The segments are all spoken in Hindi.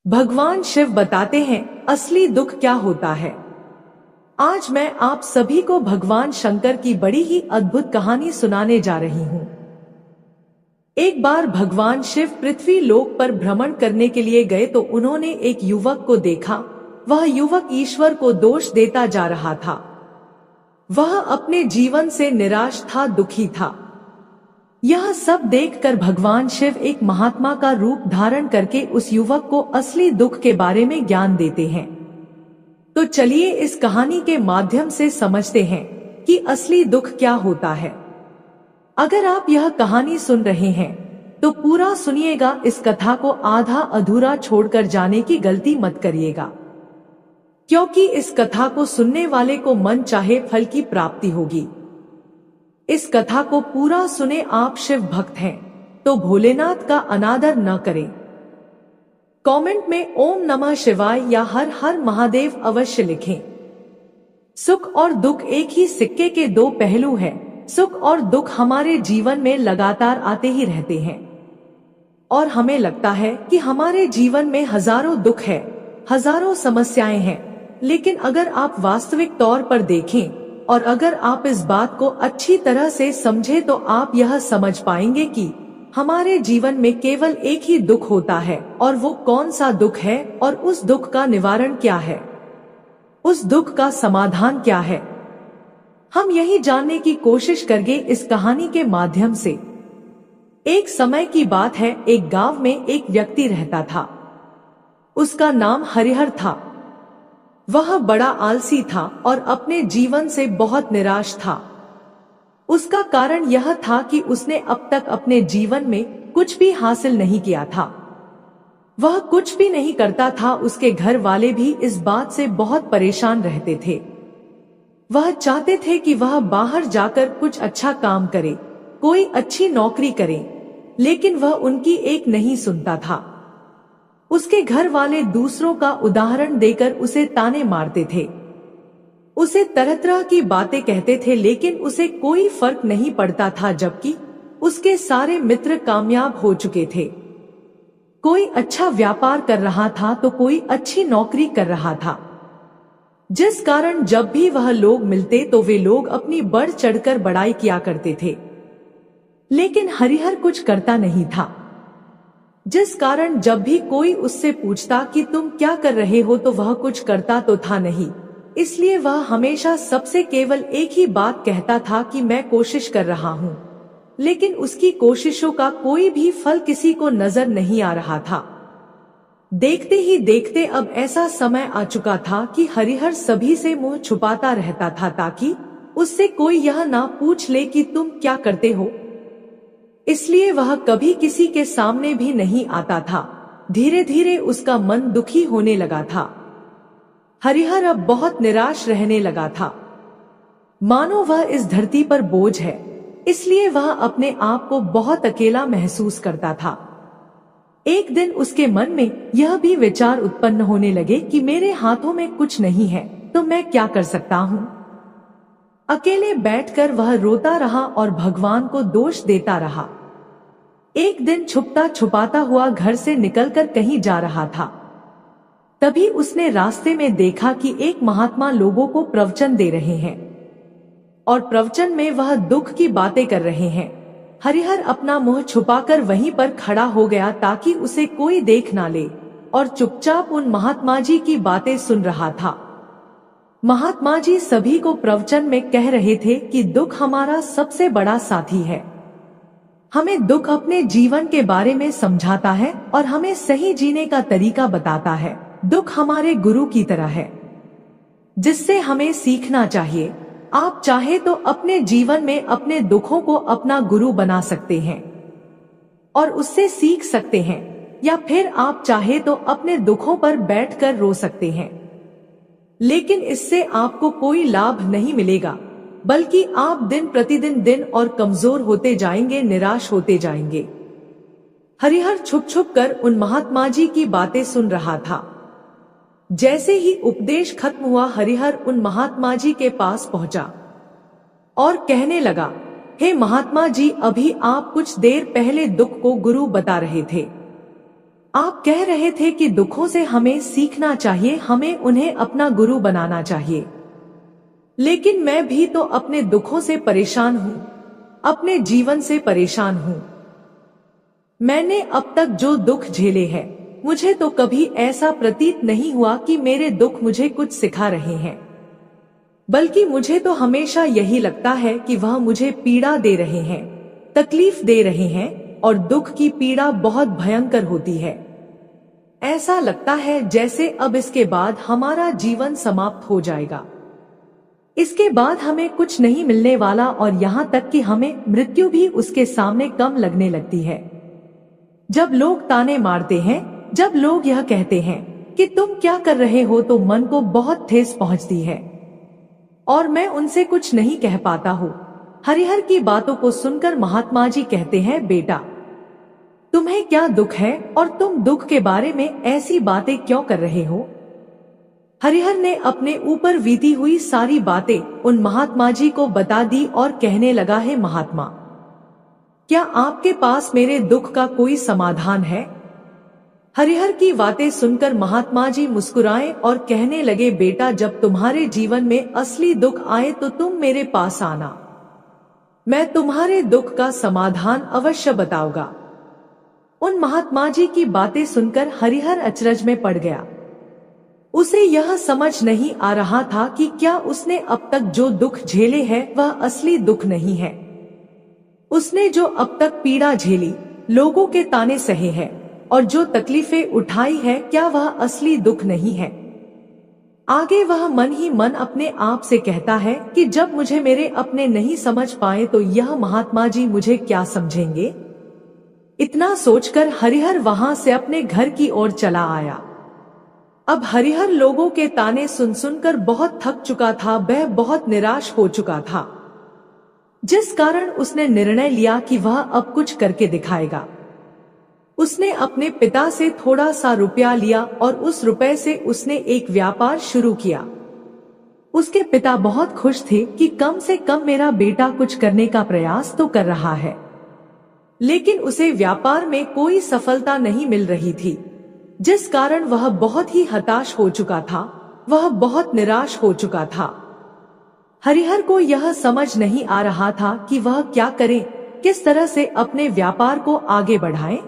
भगवान शिव बताते हैं असली दुख क्या होता है। आज मैं आप सभी को भगवान शंकर की बड़ी ही अद्भुत कहानी सुनाने जा रही हूँ। एक बार भगवान शिव पृथ्वी लोक पर भ्रमण करने के लिए गए तो उन्होंने एक युवक को देखा। वह युवक ईश्वर को दोष देता जा रहा था। वह अपने जीवन से निराश था, दुखी था। यह सब देखकर भगवान शिव एक महात्मा का रूप धारण करके उस युवक को असली दुख के बारे में ज्ञान देते हैं। तो चलिए इस कहानी के माध्यम से समझते हैं कि असली दुख क्या होता है। अगर आप यह कहानी सुन रहे हैं तो पूरा सुनिएगा। इस कथा को आधा अधूरा छोड़कर जाने की गलती मत करिएगा, क्योंकि इस कथा को सुनने वाले को मन चाहे फल की प्राप्ति होगी। इस कथा को पूरा सुने। आप शिव भक्त हैं तो भोलेनाथ का अनादर न करें। कमेंट में ओम नमः शिवाय या हर हर महादेव अवश्य लिखें। सुख और दुख एक ही सिक्के के दो पहलू हैं। सुख और दुख हमारे जीवन में लगातार आते ही रहते हैं और हमें लगता है कि हमारे जीवन में हजारों दुख है, हजारों समस्याएं हैं। लेकिन अगर आप वास्तविक तौर पर देखें और अगर आप इस बात को अच्छी तरह से समझें तो आप यह समझ पाएंगे कि हमारे जीवन में केवल एक ही दुख होता है। और वो कौन सा दुख है और उस दुख का निवारण क्या है, उस दुख का समाधान क्या है, हम यही जानने की कोशिश करेंगे इस कहानी के माध्यम से। एक समय की बात है, एक गांव में एक व्यक्ति रहता था। उसका नाम हरिहर था। वह बड़ा आलसी था और अपने जीवन से बहुत निराश था। उसका कारण यह था कि उसने अब तक अपने जीवन में कुछ भी हासिल नहीं किया था। वह कुछ भी नहीं करता था। उसके घर वाले भी इस बात से बहुत परेशान रहते थे। वह चाहते थे कि वह बाहर जाकर कुछ अच्छा काम करे, कोई अच्छी नौकरी करे, लेकिन वह उनकी एक नहीं सुनता था। उसके घर वाले दूसरों का उदाहरण देकर उसे ताने मारते थे, उसे तरह तरह की बातें कहते थे, लेकिन उसे कोई फर्क नहीं पड़ता था। जबकि उसके सारे मित्र कामयाब हो चुके थे। कोई अच्छा व्यापार कर रहा था तो कोई अच्छी नौकरी कर रहा था, जिस कारण जब भी वह लोग मिलते तो वे लोग अपनी बढ़ चढ़कर बड़ाई किया करते थे। लेकिन हरिहर कुछ करता नहीं था, जिस कारण जब भी कोई उससे पूछता कि तुम क्या कर रहे हो तो वह कुछ करता तो था नहीं। इसलिए वह हमेशा सबसे केवल एक ही बात कहता था कि मैं कोशिश कर रहा हूँ, लेकिन उसकी कोशिशों का कोई भी फल किसी को नजर नहीं आ रहा था। देखते ही देखते अब ऐसा समय आ चुका था कि हरिहर सभी से मुंह छुपाता रहता था, ताकि उससे कोई यह ना पूछ ले कि तुम क्या करते हो। इसलिए वह कभी किसी के सामने भी नहीं आता था। धीरे धीरे उसका मन दुखी होने लगा था। हरिहर अब बहुत निराश रहने लगा था, मानो वह इस धरती पर बोझ है। इसलिए वह अपने आप को बहुत अकेला महसूस करता था। एक दिन उसके मन में यह भी विचार उत्पन्न होने लगे कि मेरे हाथों में कुछ नहीं है तो मैं क्या कर सकता हूँ। अकेले बैठकर वह रोता रहा और भगवान को दोष देता रहा। एक दिन छुपता छुपाता हुआ घर से निकलकर कहीं जा रहा था। तभी उसने रास्ते में देखा कि एक महात्मा लोगों को प्रवचन दे रहे हैं और प्रवचन में वह दुख की बातें कर रहे हैं। हरिहर अपना मुंह छुपाकर वहीं पर खड़ा हो गया ताकि उसे कोई देख ना ले और चुपचाप उन महात्मा जी की बातें सुन रहा था। महात्मा जी सभी को प्रवचन में कह रहे थे कि दुख हमारा सबसे बड़ा साथी है। हमें दुख अपने जीवन के बारे में समझाता है और हमें सही जीने का तरीका बताता है। दुख हमारे गुरु की तरह है, जिससे हमें सीखना चाहिए। आप चाहे तो अपने जीवन में अपने दुखों को अपना गुरु बना सकते हैं और उससे सीख सकते हैं, या फिर आप चाहे तो अपने दुखों पर बैठकर रो सकते हैं। लेकिन इससे आपको कोई लाभ नहीं मिलेगा, बल्कि आप दिन प्रतिदिन दिन और कमजोर होते जाएंगे, निराश होते जाएंगे। हरिहर छुप छुप कर उन महात्मा जी की बातें सुन रहा था। जैसे ही उपदेश खत्म हुआ, हरिहर उन महात्मा जी के पास पहुंचा और कहने लगा, हे महात्मा जी, अभी आप कुछ देर पहले दुख को गुरु बता रहे थे। आप कह रहे थे कि दुखों से हमें सीखना चाहिए, हमें उन्हें अपना गुरु बनाना चाहिए। लेकिन मैं भी तो अपने दुखों से परेशान हूँ, अपने जीवन से परेशान हूँ। मैंने अब तक जो दुख झेले हैं, मुझे तो कभी ऐसा प्रतीत नहीं हुआ कि मेरे दुख मुझे कुछ सिखा रहे हैं, बल्कि मुझे तो हमेशा यही लगता है कि वह मुझे पीड़ा दे रहे हैं, तकलीफ दे रहे हैं, और दुख की पीड़ा बहुत भयंकर होती है। ऐसा लगता है जैसे अब इसके बाद हमारा जीवन समाप्त हो जाएगा, इसके बाद हमें कुछ नहीं मिलने वाला, और यहाँ तक कि हमें मृत्यु भी उसके सामने कम लगने लगती है। जब लोग ताने मारते हैं, जब लोग यह कहते हैं कि तुम क्या कर रहे हो, तो मन को बहुत ठेस पहुंचती है और मैं उनसे कुछ नहीं कह पाता हूँ। हरिहर की बातों को सुनकर महात्मा जी कहते हैं, बेटा तुम्हें क्या दुख है और तुम दुख के बारे में ऐसी बातें क्यों कर रहे हो। हरिहर ने अपने ऊपर बीती हुई सारी बातें उन महात्मा जी को बता दी और कहने लगा, है महात्मा, क्या आपके पास मेरे दुख का कोई समाधान है। हरिहर की बातें सुनकर महात्मा जी मुस्कुराए और कहने लगे, बेटा जब तुम्हारे जीवन में असली दुख आए तो तुम मेरे पास आना, मैं तुम्हारे दुख का समाधान अवश्य बताऊंगा। उन महात्मा जी की बातें सुनकर हरिहर अचरज में पड़ गया। उसे यह समझ नहीं आ रहा था कि क्या उसने अब तक जो दुख झेले हैं वह असली दुख नहीं है। उसने जो अब तक पीड़ा झेली, लोगों के ताने सहे हैं और जो तकलीफें उठाई है, क्या वह असली दुख नहीं है। आगे वह मन ही मन अपने आप से कहता है कि जब मुझे मेरे अपने नहीं समझ पाए तो यह महात्मा जी मुझे क्या समझेंगे। इतना सोचकर हरिहर वहां से अपने घर की ओर चला आया। अब हरिहर लोगों के ताने सुन सुनकर बहुत थक चुका था, वह बहुत निराश हो चुका था, जिस कारण उसने निर्णय लिया कि वह अब कुछ करके दिखाएगा। उसने अपने पिता से थोड़ा सा रुपया लिया और उस रुपए से उसने एक व्यापार शुरू किया। उसके पिता बहुत खुश थे कि कम से कम मेरा बेटा कुछ करने का प्रयास तो कर रहा है, लेकिन उसे व्यापार में कोई सफलता नहीं मिल रही थी, जिस कारण वह बहुत ही हताश हो चुका था, वह बहुत निराश हो चुका था। हरिहर को यह समझ नहीं आ रहा था कि वह क्या करे, किस तरह से अपने व्यापार को आगे बढ़ाए।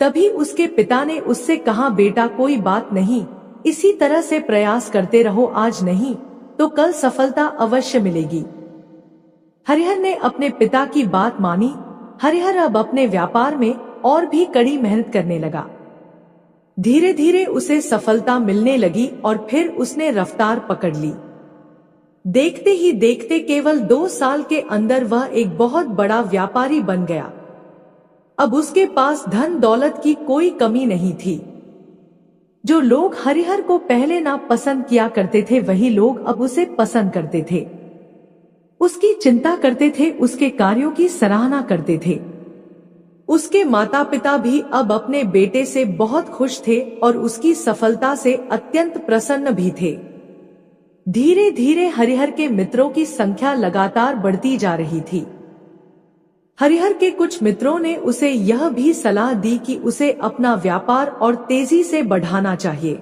तभी उसके पिता ने उससे कहा, बेटा कोई बात नहीं, इसी तरह से प्रयास करते रहो, आज नहीं तो कल सफलता अवश्य मिलेगी। हरिहर ने अपने पिता की बात मानी। हरिहर अब अपने व्यापार में और भी कड़ी मेहनत करने लगा। धीरे धीरे उसे सफलता मिलने लगी और फिर उसने रफ्तार पकड़ ली। देखते ही देखते केवल 2 साल के अंदर वह एक बहुत बड़ा व्यापारी बन गया। अब उसके पास धन दौलत की कोई कमी नहीं थी। जो लोग हरिहर को पहले ना पसंद किया करते थे, वही लोग अब उसे पसंद करते थे, उसकी चिंता करते थे, उसके कार्यों की सराहना करते थे। उसके माता पिता भी अब अपने बेटे से बहुत खुश थे और उसकी सफलता से अत्यंत प्रसन्न भी थे। धीरे धीरे हरिहर के मित्रों की संख्या लगातार बढ़ती जा रही थी। हरिहर के कुछ मित्रों ने उसे यह भी सलाह दी कि उसे अपना व्यापार और तेजी से बढ़ाना चाहिए,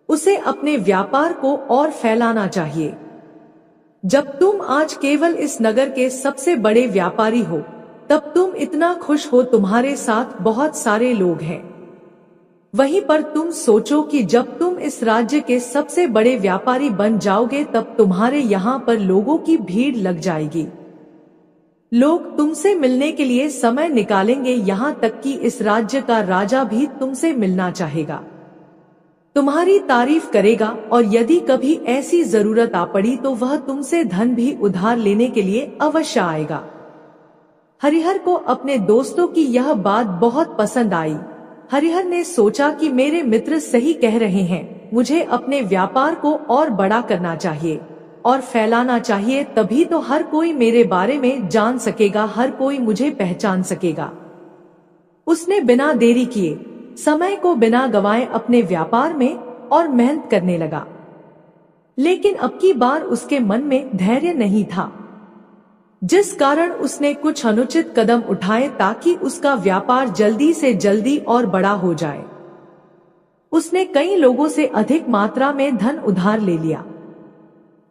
उसे अपने व्यापार को और फैलाना चाहिए। जब तुम आज केवल इस नगर के सबसे बड़े व्यापारी हो, तब तुम इतना खुश हो, तुम्हारे साथ बहुत सारे लोग हैं। वहीं पर तुम सोचो कि जब तुम इस राज्य के सबसे बड़े व्यापारी बन जाओगे, तब तुम्हारे यहाँ पर लोगों की भीड़ लग जाएगी। लोग तुमसे मिलने के लिए समय निकालेंगे, यहाँ तक कि इस राज्य का राजा भी तुमसे मिलना चाहेगा, तुम्हारी तारीफ करेगा, और यदि कभी ऐसी जरूरत आ पड़ी तो वह तुमसे धन भी उधार लेने के लिए अवश्य आएगा। हरिहर को अपने दोस्तों की यह बात बहुत पसंद आई। हरिहर ने सोचा कि मेरे मित्र सही कह रहे हैं, मुझे अपने व्यापार को और बड़ा करना चाहिए और फैलाना चाहिए, तभी तो हर कोई मेरे बारे में जान सकेगा, हर कोई मुझे पहचान सकेगा। उसने बिना देरी किए, समय को बिना गवाए अपने व्यापार में और मेहनत करने लगा। लेकिन अब की बार उसके मन में धैर्य नहीं था। जिस कारण उसने कुछ अनुचित कदम उठाए ताकि उसका व्यापार जल्दी से जल्दी और बड़ा हो जाए। उसने कई लोगों से अधिक मात्रा में धन उधार ले लिया,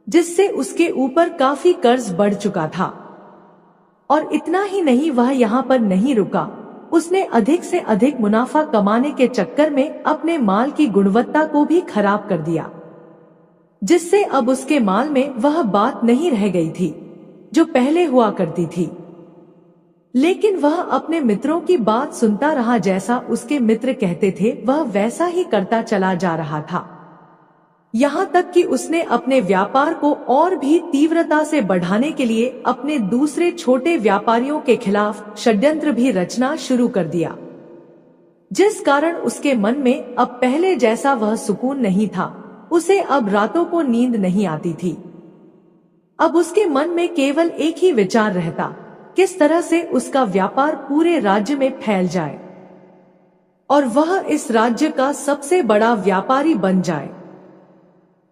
जिससे उसके ऊपर काफी कर्ज बढ़ चुका था। और इतना ही नहीं, वह यहाँ पर नहीं रुका, उसने अधिक से अधिक मुनाफा कमाने के चक्कर में अपने माल की गुणवत्ता को भी खराब कर दिया, जिससे अब उसके माल में वह बात नहीं रह गई थी जो पहले हुआ करती थी। लेकिन वह अपने मित्रों की बात सुनता रहा, जैसा उसके मित्र कहते थे वह वैसा ही करता चला जा रहा था। यहाँ तक कि उसने अपने व्यापार को और भी तीव्रता से बढ़ाने के लिए अपने दूसरे छोटे व्यापारियों के खिलाफ षड्यंत्र भी रचना शुरू कर दिया, जिस कारण उसके मन में अब पहले जैसा वह सुकून नहीं था। उसे अब रातों को नींद नहीं आती थी। अब उसके मन में केवल एक ही विचार रहता, किस तरह से उसका व्यापार पूरे राज्य में फैल जाए और वह इस राज्य का सबसे बड़ा व्यापारी बन जाए।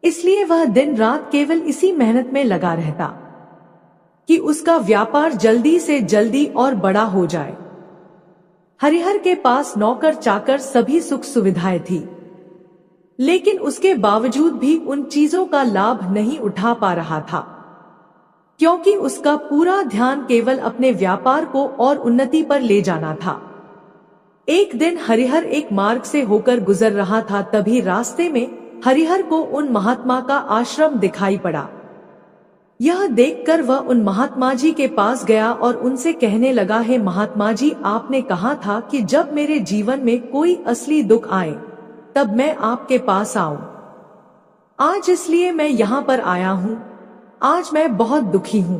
इसलिए वह दिन रात केवल इसी मेहनत में लगा रहता कि उसका व्यापार जल्दी से जल्दी और बड़ा हो जाए। हरिहर के पास नौकर चाकर सभी सुख सुविधाएं थी, लेकिन उसके बावजूद भी उन चीजों का लाभ नहीं उठा पा रहा था, क्योंकि उसका पूरा ध्यान केवल अपने व्यापार को और उन्नति पर ले जाना था। एक दिन हरिहर एक मार्ग से होकर गुजर रहा था, तभी रास्ते में हरिहर को उन महात्मा का आश्रम दिखाई पड़ा। यह देखकर वह उन महात्मा जी के पास गया और उनसे कहने लगा, हे महात्मा जी, आपने कहा था कि जब मेरे जीवन में कोई असली दुख आए तब मैं आपके पास आऊं। आज इसलिए मैं यहाँ पर आया हूँ। आज मैं बहुत दुखी हूँ।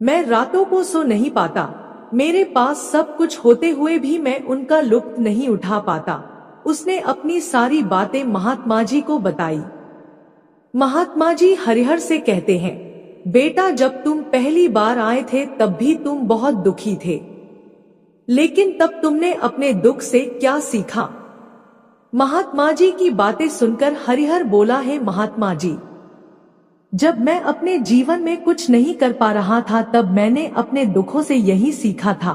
मैं रातों को सो नहीं पाता। मेरे पास सब कुछ होते हुए भी मैं उनका लुत्फ नहीं उठा पाता। उसने अपनी सारी बातें महात्मा जी को बताई। महात्मा जी हरिहर से कहते हैं, बेटा, जब तुम पहली बार आए थे तब भी तुम बहुत दुखी थे, लेकिन तब तुमने अपने दुख से क्या सीखा? महात्मा जी की बातें सुनकर हरिहर बोला, है महात्मा जी, जब मैं अपने जीवन में कुछ नहीं कर पा रहा था तब मैंने अपने दुखों से यही सीखा था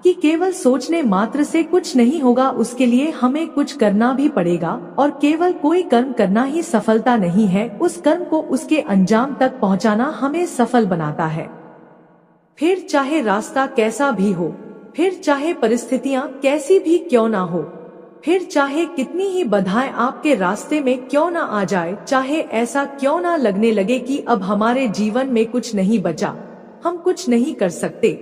कि केवल सोचने मात्र से कुछ नहीं होगा, उसके लिए हमें कुछ करना भी पड़ेगा। और केवल कोई कर्म करना ही सफलता नहीं है, उस कर्म को उसके अंजाम तक पहुंचाना हमें सफल बनाता है। फिर चाहे रास्ता कैसा भी हो, फिर चाहे परिस्थितियां कैसी भी क्यों ना हो, फिर चाहे कितनी ही बाधाएं आपके रास्ते में क्यों ना आ जाए, चाहे ऐसा क्यों ना लगने लगे कि अब हमारे जीवन में कुछ नहीं बचा, हम कुछ नहीं कर सकते,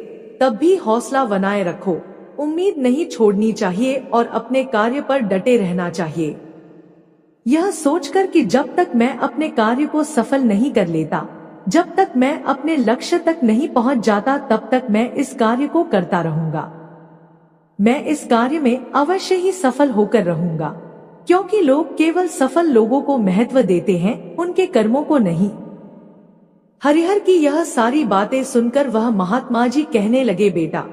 तब भी हौसला बनाए रखो, उम्मीद नहीं छोड़नी चाहिए और अपने कार्य पर डटे रहना चाहिए। यह सोचकर कि जब तक मैं अपने कार्य को सफल नहीं कर लेता, जब तक मैं अपने लक्ष्य तक नहीं पहुंच जाता, तब तक मैं इस कार्य को करता रहूंगा। मैं इस कार्य में अवश्य ही सफल होकर रहूंगा, क्योंकि लोग केवल सफल लोगों को महत्व देते हैं, उनके कर्मों को नहीं। हरिहर की यह सारी बातें सुनकर वह महात्मा जी कहने लगे, बेटा,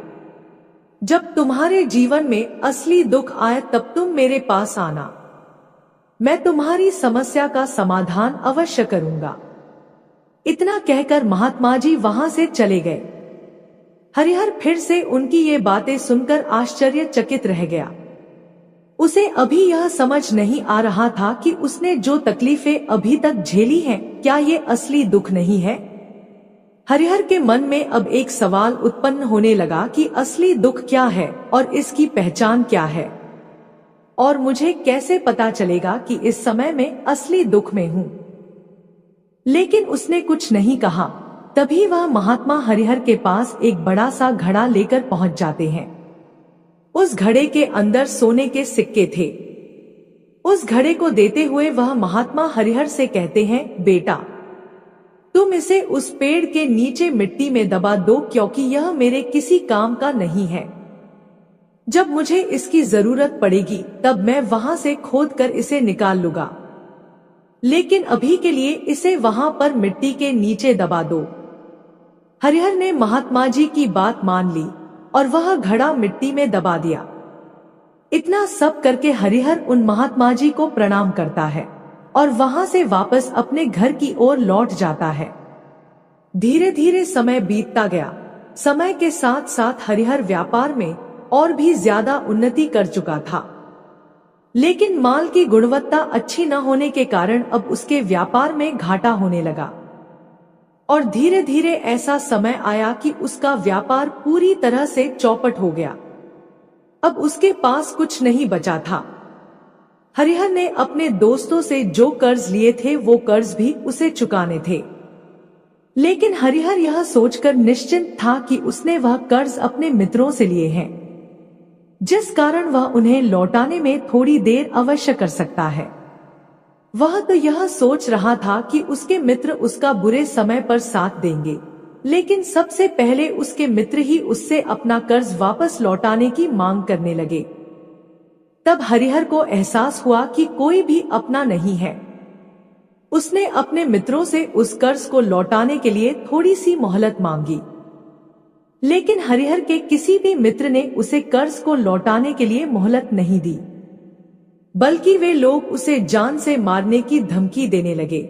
जब तुम्हारे जीवन में असली दुख आए तब तुम मेरे पास आना, मैं तुम्हारी समस्या का समाधान अवश्य करूंगा। इतना कहकर महात्मा जी वहां से चले गए। हरिहर फिर से उनकी ये बातें सुनकर आश्चर्यचकित रह गया। उसे अभी यह समझ नहीं आ रहा था कि उसने जो तकलीफें अभी तक झेली हैं, क्या ये असली दुख नहीं है? हरिहर के मन में अब एक सवाल उत्पन्न होने लगा कि असली दुख क्या है और इसकी पहचान क्या है, और मुझे कैसे पता चलेगा कि इस समय में असली दुख में हूँ। लेकिन उसने कुछ नहीं कहा। तभी वह महात्मा हरिहर के पास एक बड़ा सा घड़ा लेकर पहुंच जाते हैं। उस घड़े के अंदर सोने के सिक्के थे। उस घड़े को देते हुए वह महात्मा हरिहर से कहते हैं, बेटा, तुम इसे उस पेड़ के नीचे मिट्टी में दबा दो, क्योंकि यह मेरे किसी काम का नहीं है। जब मुझे इसकी जरूरत पड़ेगी तब मैं वहां से खोद कर इसे निकाल लूंगा, लेकिन अभी के लिए इसे वहां पर मिट्टी के नीचे दबा दो। हरिहर ने महात्मा जी की बात मान ली और वह घड़ा मिट्टी में दबा दिया। इतना सब करके हरिहर उन महात्मा जी को प्रणाम करता है और वहां से वापस अपने घर की ओर लौट जाता है। धीरे धीरे समय बीतता गया। समय के साथ साथ हरिहर व्यापार में और भी ज्यादा उन्नति कर चुका था, लेकिन माल की गुणवत्ता अच्छी न होने के कारण अब उसके व्यापार में घाटा होने लगा। और धीरे धीरे ऐसा समय आया कि उसका व्यापार पूरी तरह से चौपट हो गया। अब उसके पास कुछ नहीं बचा था। हरिहर ने अपने दोस्तों से जो कर्ज लिए थे वो कर्ज भी उसे चुकाने थे, लेकिन हरिहर यह सोचकर निश्चिंत था कि उसने वह कर्ज अपने मित्रों से लिए हैं, जिस कारण वह उन्हें लौटाने में थोड़ी देर अवश्य कर सकता है। वह तो यह सोच रहा था कि उसके मित्र उसका बुरे समय पर साथ देंगे, लेकिन सबसे पहले उसके मित्र ही उससे अपना कर्ज वापस लौटाने की मांग करने लगे। तब हरिहर को एहसास हुआ कि कोई भी अपना नहीं है। उसने अपने मित्रों से उस कर्ज को लौटाने के लिए थोड़ी सी मोहलत मांगी, लेकिन हरिहर के किसी भी मित्र ने उसे कर्ज को लौटाने के लिए मोहलत नहीं दी, बल्कि वे लोग उसे जान से मारने की धमकी देने लगे।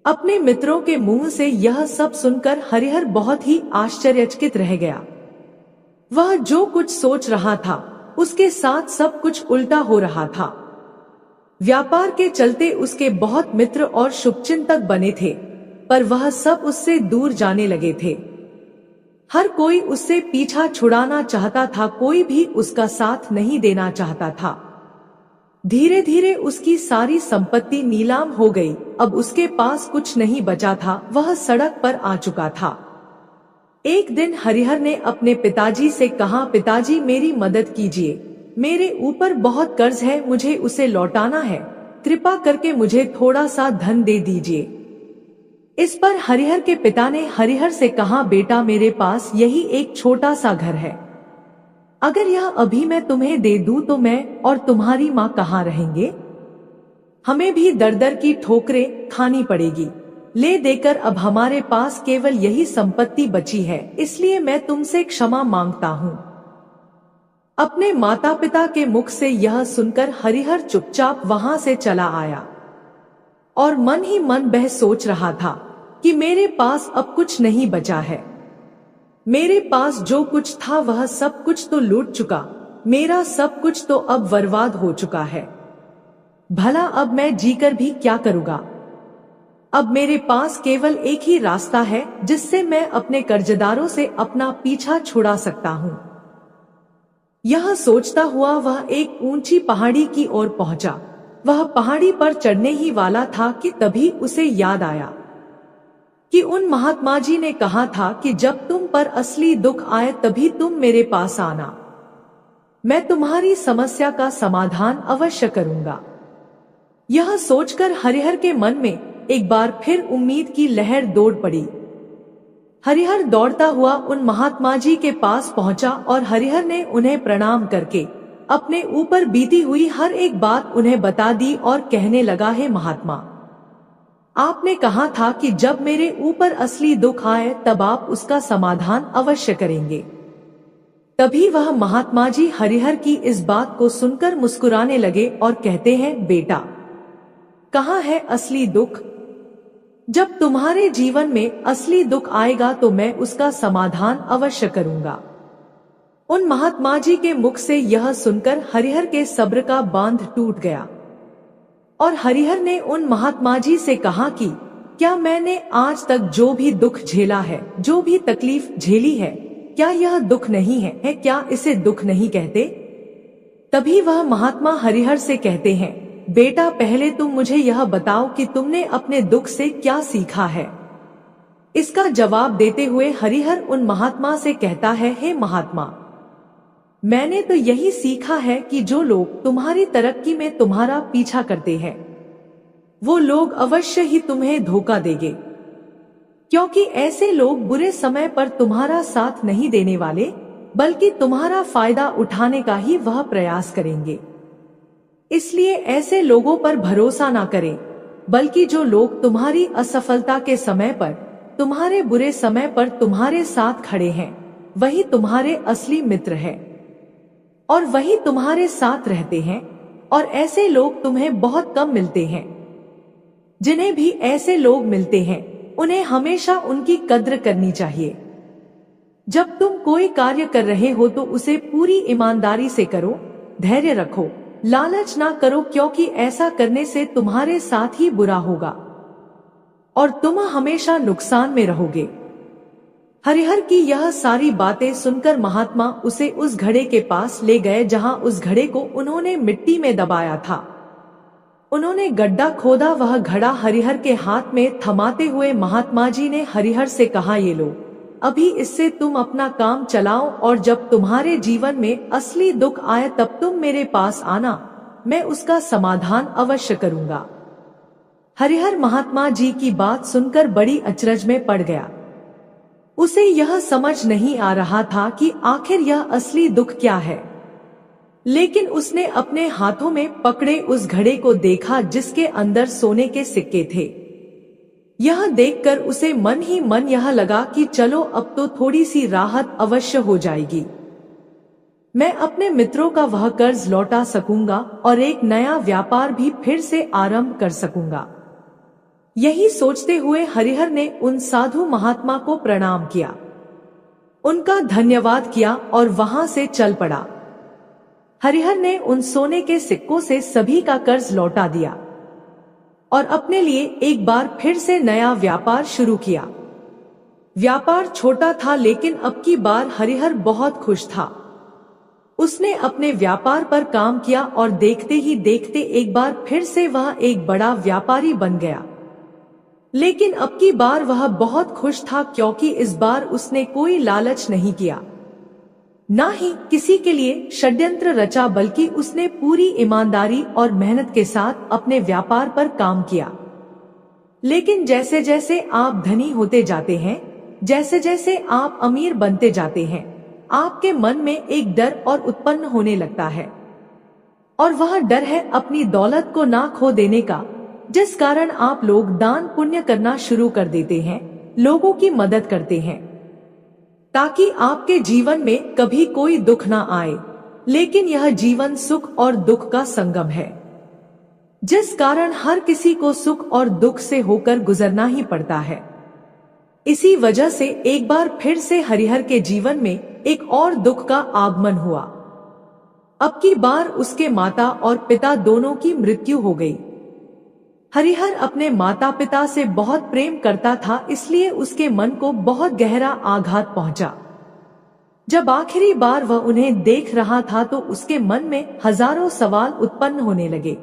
अपने मित्रों के मुंह से यह सब सुनकर हरिहर बहुत ही आश्चर्यचकित रह गया। वह जो कुछ सोच रहा था उसके साथ सब कुछ उल्टा हो रहा था। व्यापार के चलते उसके बहुत मित्र और शुभचिंतक बने थे, पर वह सब उससे दूर जाने लगे थे। हर कोई उससे पीछा छुड़ाना चाहता था, कोई भी उसका साथ नहीं देना चाहता था। धीरे धीरे उसकी सारी संपत्ति नीलाम हो गई। अब उसके पास कुछ नहीं बचा था, वह सड़क पर आ चुका था। एक दिन हरिहर ने अपने पिताजी से कहा, पिताजी मेरी मदद कीजिए, मेरे ऊपर बहुत कर्ज है, मुझे उसे लौटाना है, कृपा करके मुझे थोड़ा सा धन दे दीजिए। इस पर हरिहर के पिता ने हरिहर से कहा, बेटा मेरे पास यही एक छोटा सा घर है, अगर यह अभी मैं तुम्हें दे दूं तो मैं और तुम्हारी माँ कहाँ रहेंगे? हमें भी दर दर की ठोकरें खानी पड़ेगी। ले देकर अब हमारे पास केवल यही संपत्ति बची है, इसलिए मैं तुमसे क्षमा मांगता हूँ। अपने माता पिता के मुख से यह सुनकर हरिहर चुपचाप वहां से चला आया और मन ही मन बह सोच रहा था कि मेरे पास अब कुछ नहीं बचा है। मेरे पास जो कुछ था वह सब कुछ तो लूट चुका, मेरा सब कुछ तो अब बर्बाद हो चुका है। भला अब मैं जीकर भी क्या करूंगा? अब मेरे पास केवल एक ही रास्ता है जिससे मैं अपने कर्जदारों से अपना पीछा छुड़ा सकता हूँ। यह सोचता हुआ वह एक ऊंची पहाड़ी की ओर पहुंचा। वह पहाड़ी पर चढ़ने ही वाला था कि तभी उसे याद आया कि उन महात्मा जी ने कहा था कि जब तुम पर असली दुख आए तभी तुम मेरे पास आना, मैं तुम्हारी समस्या का समाधान अवश्य करूंगा। यह सोचकर हरिहर के मन में एक बार फिर उम्मीद की लहर दौड़ पड़ी। हरिहर दौड़ता हुआ उन महात्मा जी के पास पहुंचा और हरिहर ने उन्हें प्रणाम करके अपने ऊपर बीती हुई हर एक बात उन्हें बता दी और कहने लगा, हे महात्मा, आपने कहा था कि जब मेरे ऊपर असली दुख आए तब आप उसका समाधान अवश्य करेंगे। तभी वह महात्मा जी हरिहर की इस बात को सुनकर मुस्कुराने लगे और कहते हैं, बेटा, कहाँ है असली दुख? जब तुम्हारे जीवन में असली दुख आएगा तो मैं उसका समाधान अवश्य करूंगा। उन महात्मा जी के मुख से यह सुनकर हरिहर के सब्र का बांध टूट गया और हरिहर ने उन महात्मा जी से कहा कि क्या मैंने आज तक जो भी दुख झेला है, जो भी तकलीफ झेली है, क्या यह दुख नहीं है? क्या इसे दुख नहीं कहते? तभी वह महात्मा हरिहर से कहते हैं, बेटा, पहले तुम मुझे यह बताओ कि तुमने अपने दुख से क्या सीखा है। इसका जवाब देते हुए हरिहर उन महात्मा से कहता है, हे महात्मा, मैंने तो यही सीखा है कि जो लोग तुम्हारी तरक्की में तुम्हारा पीछा करते हैं वो लोग अवश्य ही तुम्हें धोखा देंगे, क्योंकि ऐसे लोग बुरे समय पर तुम्हारा साथ नहीं देने वाले, बल्कि तुम्हारा फायदा उठाने का ही वह प्रयास करेंगे। इसलिए ऐसे लोगों पर भरोसा ना करें, बल्कि जो लोग तुम्हारी असफलता के समय पर, तुम्हारे बुरे समय पर तुम्हारे साथ खड़े हैं, वही तुम्हारे असली मित्र हैं और वही तुम्हारे साथ रहते हैं। और ऐसे लोग तुम्हें बहुत कम मिलते हैं। जिन्हें भी ऐसे लोग मिलते हैं उन्हें हमेशा उनकी कद्र करनी चाहिए। जब तुम कोई कार्य कर रहे हो तो उसे पूरी ईमानदारी से करो, धैर्य रखो, लालच ना करो, क्योंकि ऐसा करने से तुम्हारे साथ ही बुरा होगा और तुम हमेशा नुकसान में रहोगे। हरिहर की यह सारी बातें सुनकर महात्मा उसे उस घड़े के पास ले गए जहां उस घड़े को उन्होंने मिट्टी में दबाया था। उन्होंने गड्ढा खोदा, वह घड़ा हरिहर के हाथ में थमाते हुए महात्मा जी ने हरिहर से कहा, ये लो, अभी इससे तुम अपना काम चलाओ और जब तुम्हारे जीवन में असली दुख आए तब तुम मेरे पास आना, मैं उसका समाधान अवश्य करूंगा। हरिहर महात्मा जी की बात सुनकर बड़ी अचरज में पड़ गया। उसे यह समझ नहीं आ रहा था कि आखिर यह असली दुख क्या है, लेकिन उसने अपने हाथों में पकड़े उस घड़े को देखा जिसके अंदर सोने के सिक्के थे। यह देखकर उसे मन ही मन यह लगा कि चलो अब तो थोड़ी सी राहत अवश्य हो जाएगी, मैं अपने मित्रों का वह कर्ज लौटा सकूंगा और एक नया व्यापार भी फिर से आरंभ कर सकूंगा। यही सोचते हुए हरिहर ने उन साधु महात्मा को प्रणाम किया, उनका धन्यवाद किया और वहां से चल पड़ा। हरिहर ने उन सोने के सिक्कों से सभी का कर्ज लौटा दिया और अपने लिए एक बार फिर से नया व्यापार शुरू किया। व्यापार छोटा था लेकिन अब की बार हरिहर बहुत खुश था। उसने अपने व्यापार पर काम किया और देखते ही देखते एक बार फिर से वह एक बड़ा व्यापारी बन गया। लेकिन अब की बार वह बहुत खुश था क्योंकि इस बार उसने कोई लालच नहीं किया, ना ही किसी के लिए षड्यंत्र रचा, बल्कि उसने पूरी ईमानदारी और मेहनत के साथ अपने व्यापार पर काम किया। लेकिन जैसे जैसे आप धनी होते जाते हैं, जैसे जैसे आप अमीर बनते जाते हैं, आपके मन में एक डर और उत्पन्न होने लगता है, और वह डर है अपनी दौलत को ना खो देने का, जिस कारण आप लोग दान पुण्य करना शुरू कर देते हैं, लोगों की मदद करते हैं, ताकि आपके जीवन में कभी कोई दुख ना आए। लेकिन यह जीवन सुख और दुख का संगम है, जिस कारण हर किसी को सुख और दुख से होकर गुजरना ही पड़ता है। इसी वजह से एक बार फिर से हरिहर के जीवन में एक और दुख का आगमन हुआ। अब की बार उसके माता और पिता दोनों की मृत्यु हो गई। हरिहर अपने माता पिता से बहुत प्रेम करता था, इसलिए उसके मन को बहुत गहरा आघात पहुंचा। जब आखिरी बार वह उन्हें देख रहा था तो उसके मन में हजारों सवाल उत्पन्न होने लगे।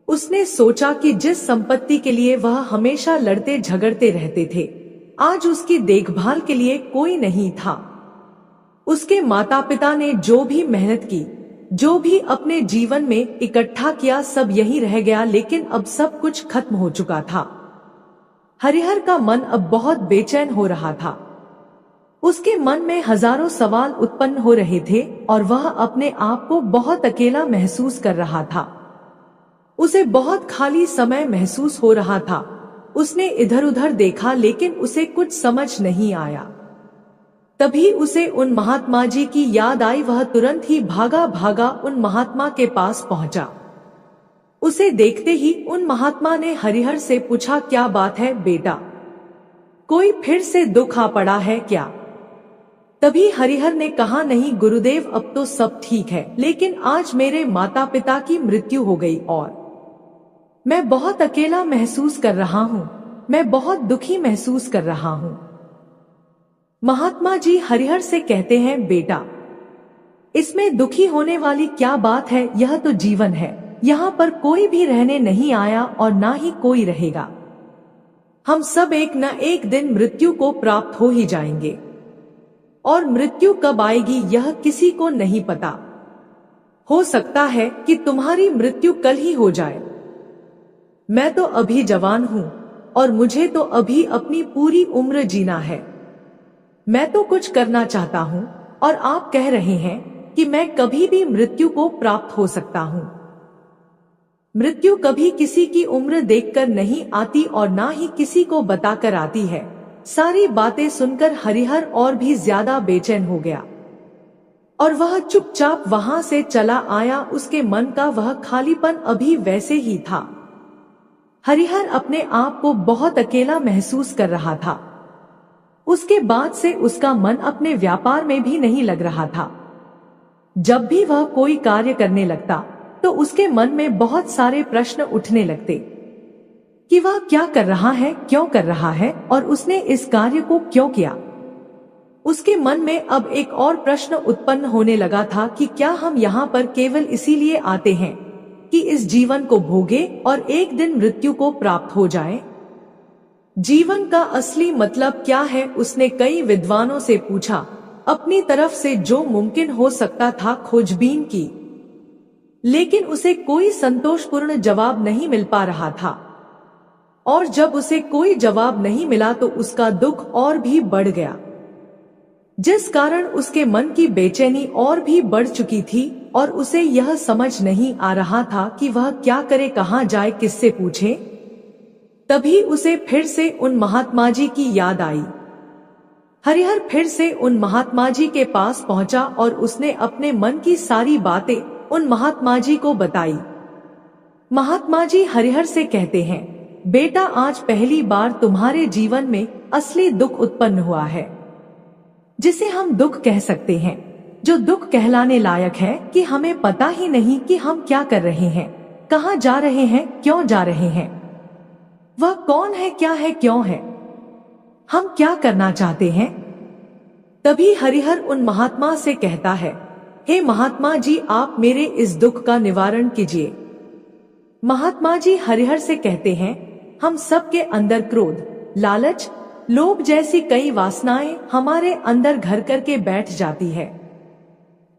उसने सोचा कि जिस संपत्ति के लिए वह हमेशा लड़ते झगड़ते रहते थे, आज उसकी देखभाल के लिए कोई नहीं था। उसके माता पिता ने जो भी मेहनत की, जो भी अपने जीवन में इकट्ठा किया, सब यही रह गया, लेकिन अब सब कुछ खत्म हो चुका था। हरिहर का मन अब बहुत बेचैन हो रहा था। उसके मन में हजारों सवाल उत्पन्न हो रहे थे और वह अपने आप को बहुत अकेला महसूस कर रहा था। उसे बहुत खाली समय महसूस हो रहा था। उसने इधर उधर देखा लेकिन उसे कुछ समझ नहीं आया। तभी उसे उन महात्मा जी की याद आई। वह तुरंत ही भागा भागा उन महात्मा के पास पहुंचा। उसे देखते ही उन महात्मा ने हरिहर से पूछा, क्या बात है बेटा, कोई फिर से दुख आ पड़ा है क्या? तभी हरिहर ने कहा, नहीं गुरुदेव, अब तो सब ठीक है, लेकिन आज मेरे माता पिता की मृत्यु हो गई और मैं बहुत अकेला महसूस कर रहा हूँ। मैं बहुत दुखी महसूस कर रहा हूँ। महात्मा जी हरिहर से कहते हैं, बेटा, इसमें दुखी होने वाली क्या बात है? यह तो जीवन है। यहाँ पर कोई भी रहने नहीं आया और ना ही कोई रहेगा। हम सब एक न एक दिन मृत्यु को प्राप्त हो ही जाएंगे, और मृत्यु कब आएगी यह किसी को नहीं पता। हो सकता है कि तुम्हारी मृत्यु कल ही हो जाए। मैं तो अभी जवान हूँ और मुझे तो अभी अपनी पूरी उम्र जीना है। मैं तो कुछ करना चाहता हूँ और आप कह रहे हैं कि मैं कभी भी मृत्यु को प्राप्त हो सकता हूँ। मृत्यु कभी किसी की उम्र देखकर नहीं आती और ना ही किसी को बताकर आती है। सारी बातें सुनकर हरिहर और भी ज्यादा बेचैन हो गया और वह चुपचाप वहां से चला आया। उसके मन का वह खालीपन अभी वैसे ही था। हरिहर अपने आप को बहुत अकेला महसूस कर रहा था। उसके बाद से उसका मन अपने व्यापार में भी नहीं लग रहा था। जब भी वह कोई कार्य करने लगता तो उसके मन में बहुत सारे प्रश्न उठने लगते कि वह क्या कर रहा है, क्यों कर रहा है और उसने इस कार्य को क्यों किया। उसके मन में अब एक और प्रश्न उत्पन्न होने लगा था कि क्या हम यहाँ पर केवल इसीलिए आते हैं कि इस जीवन को भोगे और एक दिन मृत्यु को प्राप्त हो जाए? जीवन का असली मतलब क्या है? उसने कई विद्वानों से पूछा, अपनी तरफ से जो मुमकिन हो सकता था खोजबीन की, लेकिन उसे कोई संतोषपूर्ण जवाब नहीं मिल पा रहा था। और जब उसे कोई जवाब नहीं मिला तो उसका दुख और भी बढ़ गया, जिस कारण उसके मन की बेचैनी और भी बढ़ चुकी थी और उसे यह समझ नहीं आ रहा था कि वह क्या करे, कहाँ जाए, किससे पूछे। तभी उसे फिर से उन महात्मा जी की याद आई। हरिहर फिर से उन महात्मा जी के पास पहुंचा और उसने अपने मन की सारी बातें उन महात्मा जी को बताई। महात्मा जी हरिहर से कहते हैं, बेटा, आज पहली बार तुम्हारे जीवन में असली दुख उत्पन्न हुआ है, जिसे हम दुख कह सकते हैं, जो दुख कहलाने लायक है कि हमें पता ही नहीं कि हम क्या कर रहे हैं, कहाँ जा रहे हैं, क्यों जा रहे हैं, वह कौन है, क्या है, क्यों है, हम क्या करना चाहते हैं। तभी हरिहर उन महात्मा से कहता है, हे महात्मा जी, आप मेरे इस दुख का निवारण कीजिए। महात्मा जी हरिहर से कहते हैं, हम सबके अंदर क्रोध, लालच, लोभ जैसी कई वासनाएं हमारे अंदर घर करके बैठ जाती है,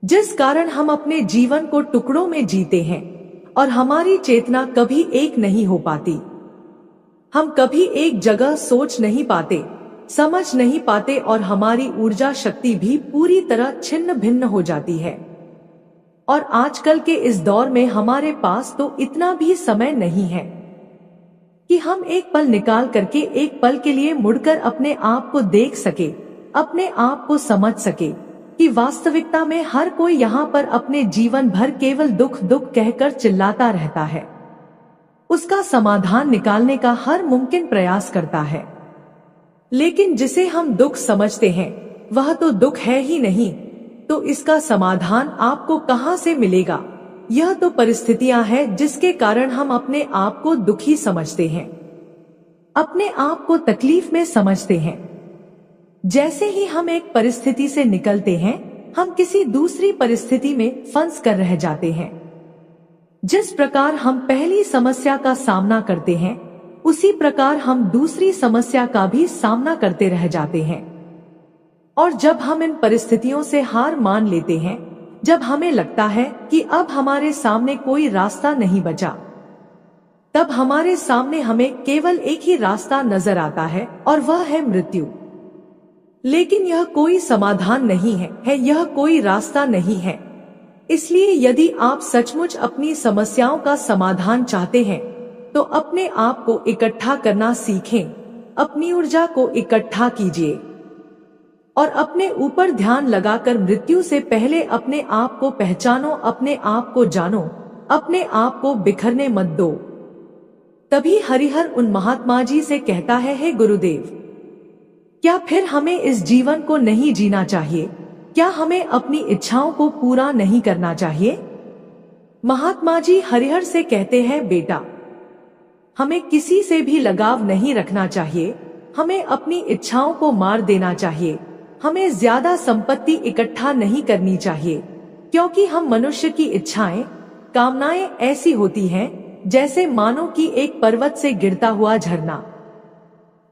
जिस कारण हम अपने जीवन को टुकड़ों में जीते हैं और हमारी चेतना कभी एक नहीं हो पाती। हम कभी एक जगह सोच नहीं पाते, समझ नहीं पाते और हमारी ऊर्जा शक्ति भी पूरी तरह छिन्न भिन्न हो जाती है। और आजकल के इस दौर में हमारे पास तो इतना भी समय नहीं है कि हम एक पल निकाल करके एक पल के लिए मुड़कर अपने आप को देख सके, अपने आप को समझ सके कि वास्तविकता में हर कोई यहाँ पर अपने जीवन भर केवल दुख दुख कहकर चिल्लाता रहता है। उसका समाधान निकालने का हर मुमकिन प्रयास करता है, लेकिन जिसे हम दुख समझते हैं वह तो दुख है ही नहीं, तो इसका समाधान आपको कहाँ से मिलेगा? यह तो परिस्थितियां हैं जिसके कारण हम अपने आप को दुखी समझते हैं, अपने आप को तकलीफ में समझते हैं। जैसे ही हम एक परिस्थिति से निकलते हैं, हम किसी दूसरी परिस्थिति में फंस कर रह जाते हैं। जिस प्रकार हम पहली समस्या का सामना करते हैं, उसी प्रकार हम दूसरी समस्या का भी सामना करते रह जाते हैं। और जब हम इन परिस्थितियों से हार मान लेते हैं, जब हमें लगता है कि अब हमारे सामने कोई रास्ता नहीं बचा, तब हमारे सामने हमें केवल एक ही रास्ता नजर आता है और वह है मृत्यु। लेकिन यह कोई समाधान नहीं है, यह कोई रास्ता नहीं है। इसलिए यदि आप सचमुच अपनी समस्याओं का समाधान चाहते हैं तो अपने आप को इकट्ठा करना सीखें, अपनी ऊर्जा को इकट्ठा कीजिए और अपने ऊपर ध्यान लगाकर मृत्यु से पहले अपने आप को पहचानो, अपने आप को जानो, अपने आप को बिखरने मत दो। तभी हरिहर उन महात्मा जी से कहता है, हे गुरुदेव, क्या फिर हमें इस जीवन को नहीं जीना चाहिए? क्या हमें अपनी इच्छाओं को पूरा नहीं करना चाहिए? महात्मा जी हरिहर से कहते हैं, बेटा, हमें किसी से भी लगाव नहीं रखना चाहिए, हमें अपनी इच्छाओं को मार देना चाहिए, हमें ज्यादा संपत्ति इकट्ठा नहीं करनी चाहिए, क्योंकि हम मनुष्य की इच्छाएं, कामनाएं ऐसी होती हैं जैसे मानो कि एक पर्वत से गिरता हुआ झरना,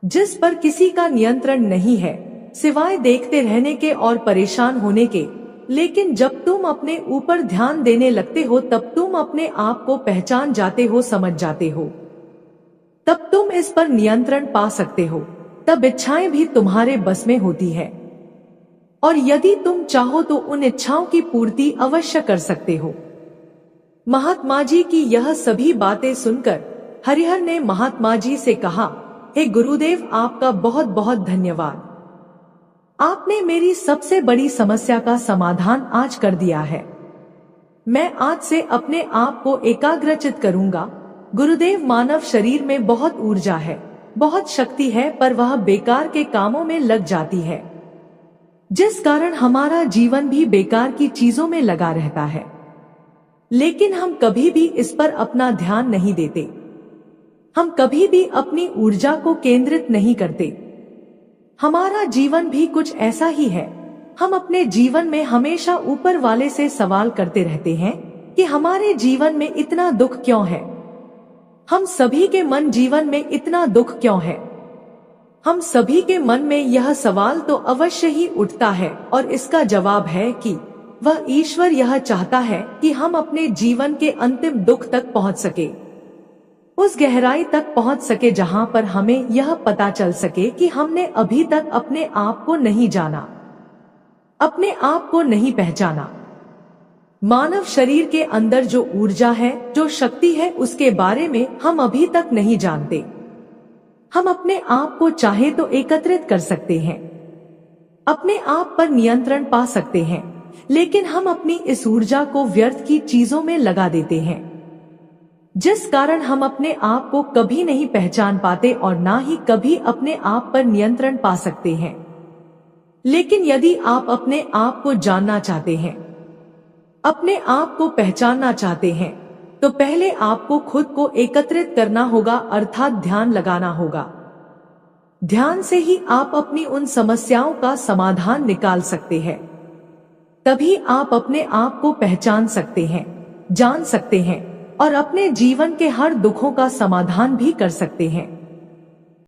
जिस पर किसी का नियंत्रण नहीं है सिवाय देखते रहने के और परेशान होने के। लेकिन जब तुम अपने ऊपर ध्यान देने लगते हो तब तुम अपने आप को पहचान जाते हो, समझ जाते हो, तब तुम इस पर नियंत्रण पा सकते हो, तब इच्छाएं भी तुम्हारे बस में होती है और यदि तुम चाहो तो उन इच्छाओं की पूर्ति अवश्य कर सकते हो। महात्मा जी की यह सभी बातें सुनकर हरिहर ने महात्मा जी से कहा, हे गुरुदेव, आपका बहुत बहुत धन्यवाद। आपने मेरी सबसे बड़ी समस्या का समाधान आज कर दिया है। मैं आज से अपने आप को एकाग्रचित करूंगा गुरुदेव, मानव शरीर में बहुत ऊर्जा है, बहुत शक्ति है, पर वह बेकार के कामों में लग जाती है, जिस कारण हमारा जीवन भी बेकार की चीजों में लगा रहता है। लेकिन हम कभी भी इस पर अपना ध्यान नहीं देते, हम कभी भी अपनी ऊर्जा को केंद्रित नहीं करते। हमारा जीवन भी कुछ ऐसा ही है। हम अपने जीवन में हमेशा ऊपर वाले से सवाल करते रहते हैं कि हमारे जीवन में इतना दुख क्यों है। हम सभी के मन जीवन में इतना दुख क्यों है। हम सभी के मन में यह सवाल तो अवश्य ही उठता है, और इसका जवाब है कि वह ईश्वर यह चाहता है कि हम अपने जीवन के अंतिम दुख तक पहुंच सके, उस गहराई तक पहुंच सके जहां पर हमें यह पता चल सके कि हमने अभी तक अपने आप को नहीं जाना, अपने आप को नहीं पहचाना। मानव शरीर के अंदर जो ऊर्जा है, जो शक्ति है, उसके बारे में हम अभी तक नहीं जानते। हम अपने आप को चाहे तो एकत्रित कर सकते हैं, अपने आप पर नियंत्रण पा सकते हैं, लेकिन हम अपनी इस ऊर्जा को व्यर्थ की चीजों में लगा देते हैं, जिस कारण हम अपने आप को कभी नहीं पहचान पाते और ना ही कभी अपने आप पर नियंत्रण पा सकते हैं। लेकिन यदि आप अपने आप को जानना चाहते हैं, अपने आप को पहचानना चाहते हैं, तो पहले आपको खुद को एकत्रित करना होगा, अर्थात ध्यान लगाना होगा। ध्यान से ही आप अपनी उन समस्याओं का समाधान निकाल सकते हैं। तभी आप अपने आप को पहचान सकते हैं, जान सकते हैं और अपने जीवन के हर दुखों का समाधान भी कर सकते हैं।